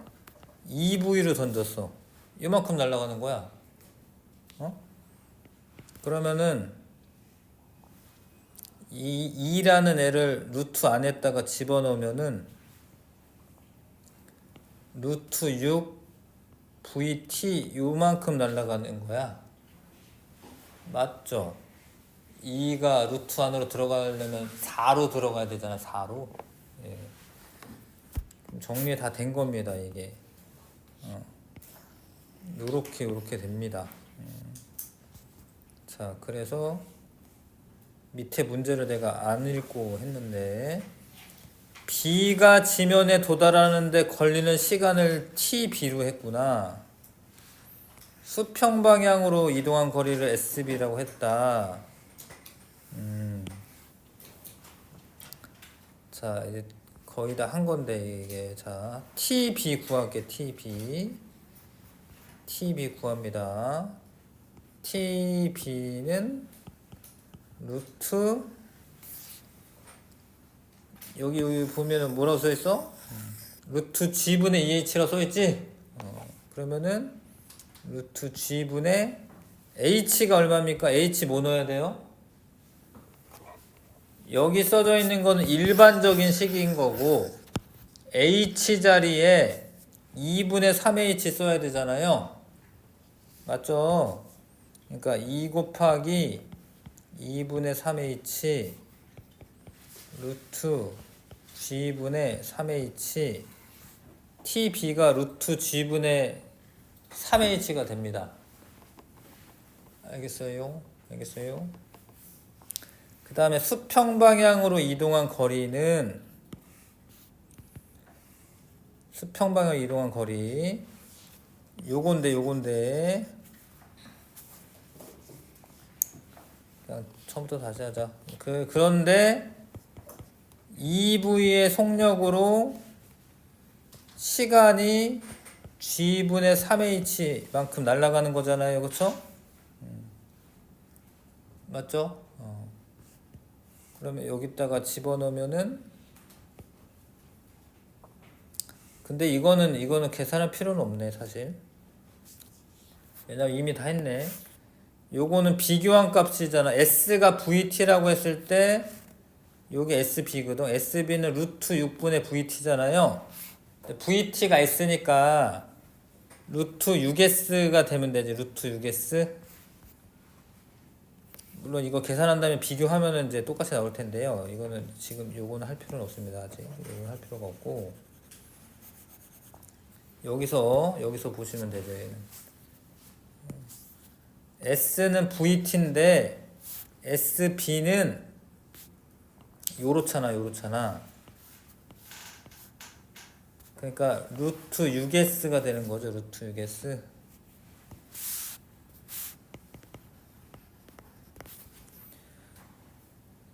2V로 던졌어. 이만큼 날아가는 거야. 그러면은 이 2라는 애를 루트 안에다가 집어넣으면은 루트 6 VT 요만큼 날아가는 거야. 맞죠? 2가 루트 안으로 들어가려면 4로 들어가야 되잖아. 4로. 예. 정리 다 된 겁니다. 이게 요렇게 됩니다. 자, 그래서 밑에 문제를 내가 안 읽고 했는데 B가 지면에 도달하는데 걸리는 시간을 TB로 했구나. 수평 방향으로 이동한 거리를 SB라고 했다. 자, 이제 거의 다 한 건데 이게 자 TB 구할게. TB 구합니다. TB는 루트 여기 보면은 뭐라고 써있어? 루트 G분의 2H라고 써있지? 그러면은 루트 G분의 H가 얼마입니까? H 뭐 넣어야 돼요? 여기 써져 있는 거는 일반적인 식인 거고 h 자리에 2분의 3h 써야 되잖아요. 맞죠? 그러니까 2 곱하기 2분의 3h 루트 g분의 3h tb가 루트 g분의 3h가 됩니다. 알겠어요? 알겠어요? 그 다음에 수평 방향으로 이동한 거리는 수평 방향으로 이동한 거리 요건데 그냥 처음부터 다시 하자. 그런데 EV의 속력으로 시간이 G분의 3H 만큼 날아가는 거잖아요. 그쵸? 맞죠? 그러면 여기다가 집어넣으면은 근데 이거는 계산할 필요는 없네 사실. 왜냐면 이미 다 했네. 요거는 비교한 값이잖아. S가 VT라고 했을 때 요게 SB거든. SB는 루트 6분의 VT잖아요. VT가 S니까 루트 6S가 되면 되지. 루트 6S. 물론 이거 계산한 다음에 비교하면은 이제 똑같이 나올 텐데요. 이거는 지금 요거는 할 필요는 없습니다. 아직 요거는 할 필요가 없고 여기서 보시면 되죠. 얘는. S는 VT인데 SB는 요렇잖아. 그러니까 루트 6S가 되는 거죠. 루트 6S.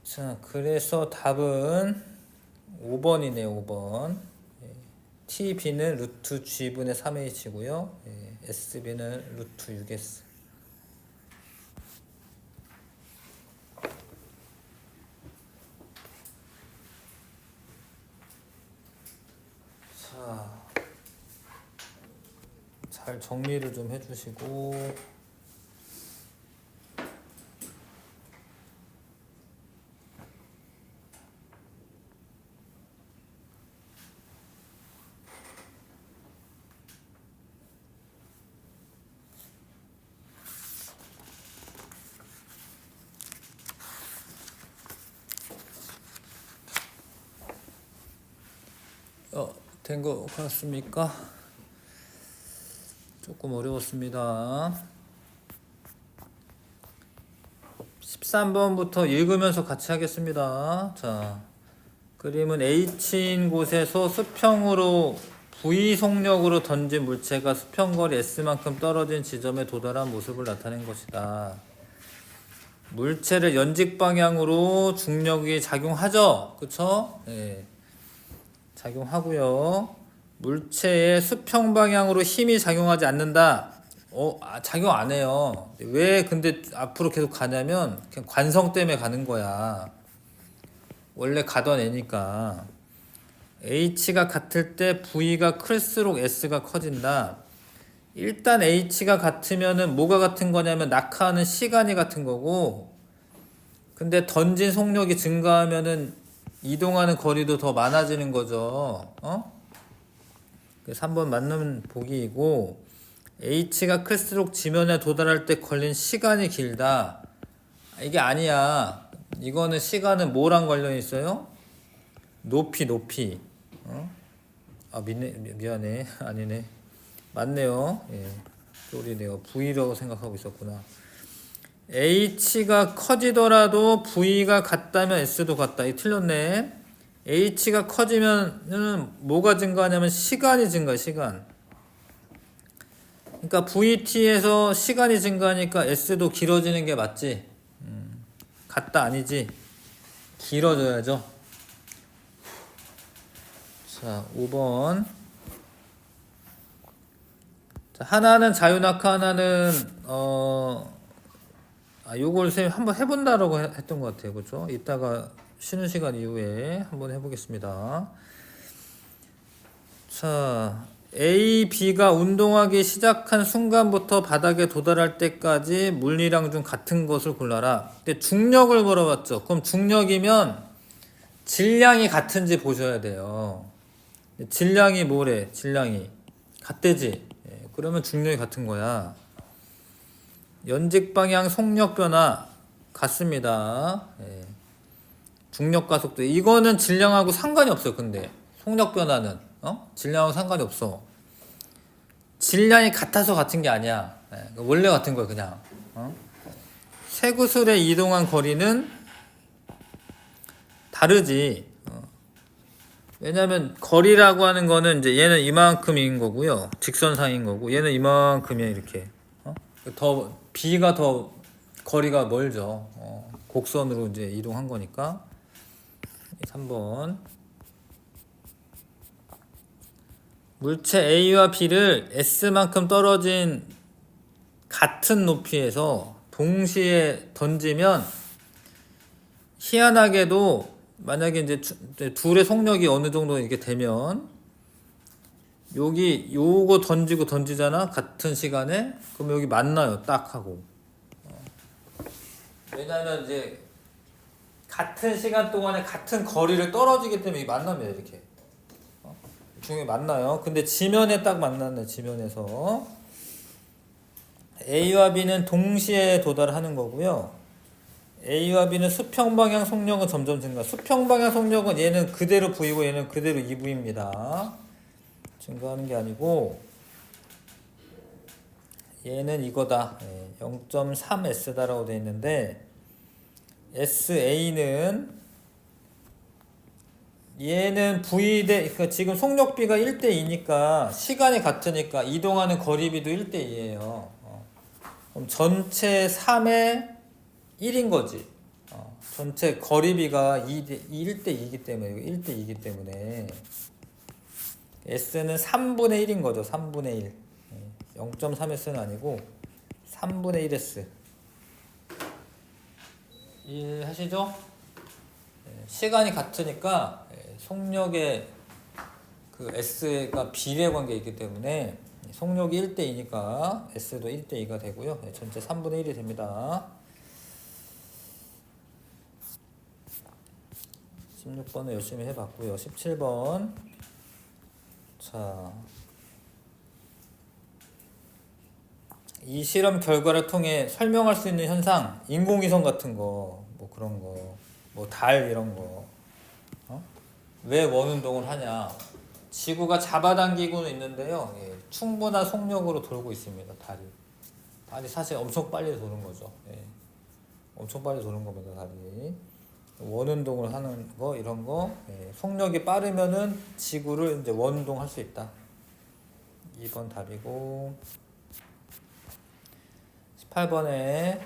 자, 그래서 답은 5번이네요. 5번. TB는 루트 G분의 3H고요. SB는 루트 6S. 자, 잘 정리를 좀 해주시고 된 거 같습니까? 조금 어려웠습니다. 13번부터 읽으면서 같이 하겠습니다. 자, 그림은 H인 곳에서 수평으로 V 속력으로 던진 물체가 수평거리 S만큼 떨어진 지점에 도달한 모습을 나타낸 것이다. 물체를 연직 방향으로 중력이 작용하죠? 그쵸? 네. 작용하고요. 물체의 수평 방향으로 힘이 작용하지 않는다. 작용 안 해요. 왜 근데 앞으로 계속 가냐면 그냥 관성 때문에 가는 거야. 원래 가던 애니까. H가 같을 때 V가 클수록 S가 커진다. 일단 H가 같으면은 뭐가 같은 거냐면 낙하하는 시간이 같은 거고, 근데 던진 속력이 증가하면은 이동하는 거리도 더 많아지는 거죠. 그래서 3번 맞는 보기이고, H가 클수록 지면에 도달할 때 걸린 시간이 길다. 이게 아니야. 이거는 시간은 뭐랑 관련이 있어요? 높이. 미안해. 아니네. 맞네요. 예. 쫄이네요. V라고 생각하고 있었구나. H가 커지더라도 V가 같다면 S도 같다. 이 틀렸네. H가 커지면은 뭐가 증가하냐면 시간이 증가해. 시간. 그러니까 VT에서 시간이 증가하니까 S도 길어지는 게 맞지? 같다 아니지? 길어져야죠. 자, 5번. 자, 하나는 자유낙하, 하나는 요걸 선생님 한번 해본다라고 했던 것 같아요. 그죠? 이따가 쉬는 시간 이후에 한번 해보겠습니다. 자, A, B가 운동하기 시작한 순간부터 바닥에 도달할 때까지 물리량 중 같은 것을 골라라. 근데 중력을 물어봤죠. 그럼 중력이면 질량이 같은지 보셔야 돼요. 질량이 뭐래? 질량이 같대지. 그러면 중력이 같은 거야. 연직 방향 속력 변화 같습니다. 중력과 속도 이거는 질량하고 상관이 없어요. 근데 속력 변화는 질량하고 상관이 없어. 질량이 같아서 같은 게 아니야. 원래 같은 거야 그냥. 쇠구슬의 이동한 거리는 다르지. 왜냐면 거리라고 하는 거는 이제 얘는 이만큼인 거고요. 직선상인 거고 얘는 이만큼이야 이렇게. 더 B가 더 거리가 멀죠. 곡선으로 이제 이동한 거니까. 3번. 물체 A와 B를 S만큼 떨어진 같은 높이에서 동시에 던지면 희한하게도 만약에 이제 둘의 속력이 어느 정도 이렇게 되면 여기 요거 던지고 던지잖아 같은 시간에 그럼 여기 만나요 딱 하고. 왜냐면 이제 같은 시간 동안에 같은 거리를 떨어지기 때문에 만납니다 이렇게. 중에 만나요. 근데 지면에 딱 만났네. 지면에서 A와 B는 동시에 도달하는 거고요. A와 B는 수평 방향 속력은 점점 증가. 수평 방향 속력은 얘는 그대로 V고 얘는 그대로 2V입니다. 증가하는 게 아니고 얘는 이거다. 0.3S다라고 되어 있는데 SA는 얘는 그러니까 지금 속력비가 1대2니까 시간이 같으니까 이동하는 거리비도 1대2예요. 그럼 전체 3의 1인 거지. 전체 거리비가 1대2이기 때문에 1대2이기 때문에 S는 3분의 1인 거죠. 3분의 1. 0.3S는 아니고 3분의 1S. 이해하시죠? 시간이 같으니까 속력의 그 S가 비례 관계에 있기 때문에 속력이 1대2니까 S도 1대2가 되고요. 전체 3분의 1이 됩니다. 16번은 열심히 해봤고요. 17번. 자, 이 실험 결과를 통해 설명할 수 있는 현상, 인공위성 같은 거, 뭐 그런 거, 뭐 달 이런 거. 왜 원운동을 하냐? 지구가 잡아당기고는 있는데요. 충분한 속력으로 돌고 있습니다. 달이 사실 엄청 빨리 도는 거죠. 엄청 빨리 도는 겁니다. 달이. 원운동을 하는 거 이런 거 속력이 빠르면은 지구를 이제 원운동 할 수 있다. 2번 답이고 18번에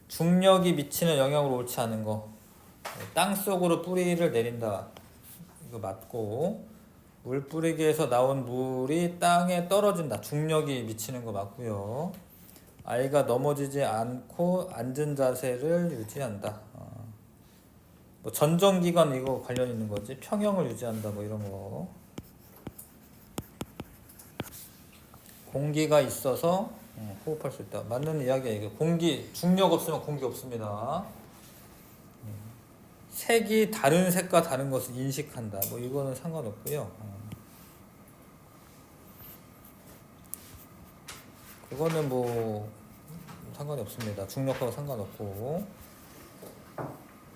중력이 미치는 영향으로 옳지 않은 거 땅 속으로 뿌리를 내린다. 이거 맞고 물 뿌리기에서 나온 물이 땅에 떨어진다. 중력이 미치는 거 맞고요. 아이가 넘어지지 않고 앉은 자세를 유지한다. 뭐 전정기관 이거 관련 있는 거지. 평형을 유지한다 뭐 이런 거. 공기가 있어서 호흡할 수 있다. 맞는 이야기야 이게. 중력 없으면 공기 없습니다. 색이 다른 색과 다른 것을 인식한다. 뭐 이거는 상관없고요. 그거는 뭐 상관이 없습니다. 중력하고 상관없고.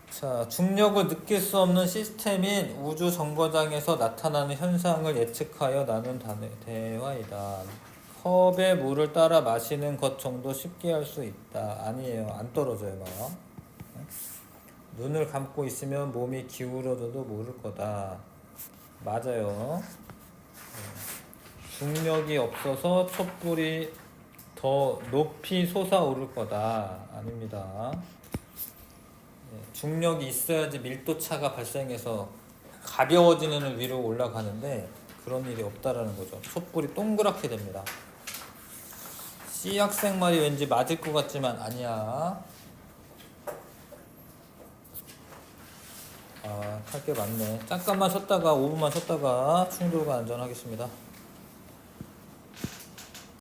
자, 중력을 느낄 수 없는 시스템인 우주 정거장에서 나타나는 현상을 예측하여 나눈 대화이다. 컵에 물을 따라 마시는 것 정도 쉽게 할 수 있다. 아니에요. 안 떨어져요, 막. 눈을 감고 있으면 몸이 기울어져도 모를 거다. 맞아요. 중력이 없어서 촛불이 더 높이 솟아오를 거다. 아닙니다. 중력이 있어야지 밀도차가 발생해서 가벼워지는 위로 올라가는데 그런 일이 없다라는 거죠. 촛불이 동그랗게 됩니다. C 학생 말이 왠지 맞을 것 같지만 아니야. 할 게 많네. 잠깐만 쉬었다가 5분만 쉬었다가 충돌과 안전하겠습니다.